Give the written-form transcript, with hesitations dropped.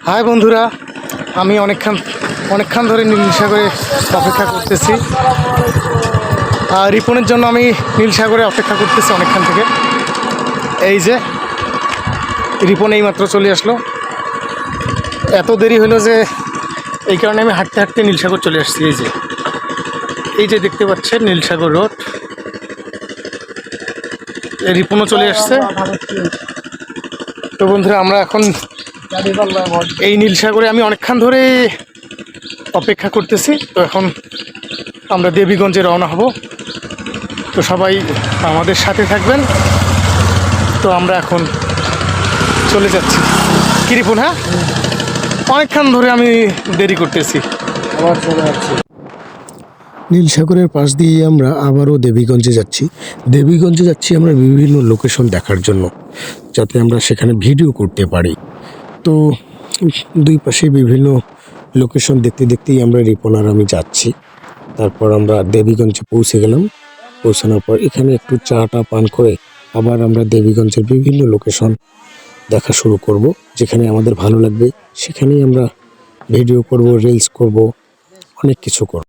High বন্ধুরা, আমি অনেকক্ষণ ধরে নীলসাগরে অপেক্ষা করতেছি। রিপনের জন্য আমি নীলসাগরে অপেক্ষা করতেছি অনেকক্ষণ থেকে। এই যে রিপন এইমাত্র চলে আসলো। এত দেরি হলো যে এই কারণে আমি হাঁটতে হাঁটতে নীলসাগর চলে আসছি। এই যে দেখতে পাচ্ছেন নীলসাগর রোড। রিপনও চলে আসছে। তো বন্ধুরা, আমরা এখন এই নীলসাগরে আমি অনেকক্ষণ ধরে অপেক্ষা করতেছি। তো এখন আমরা দেবীগঞ্জে রওনা হব। তো সবাই আমাদের সাথে থাকবেন। তো আমরা এখন চলে যাচ্ছি। কি রিপন? হ্যাঁ, অনেকক্ষণ ধরে আমি দেরি করতেছি। আবার চলে যাচ্ছি। নীলসাগরের পাশ দিয়ে আমরা আবারও দেবীগঞ্জে যাচ্ছি আমরা বিভিন্ন লোকেশন দেখার জন্য, যাতে আমরা সেখানে ভিডিও করতে পারি। তো দুই পাশে বিভিন্ন লোকেশন দেখতে দেখতেই আমরা রিপন আর আমি যাচ্ছি। তারপর আমরা দেবীগঞ্জে পৌঁছে গেলাম। পৌঁছানোর পর এখানে একটু চাটা পান করে আবার আমরা দেবীগঞ্জের বিভিন্ন লোকেশন দেখা শুরু করব। যেখানে আমাদের ভালো লাগবে সেখানেই আমরা ভিডিও করব, রিলস করব, অনেক কিছু করব।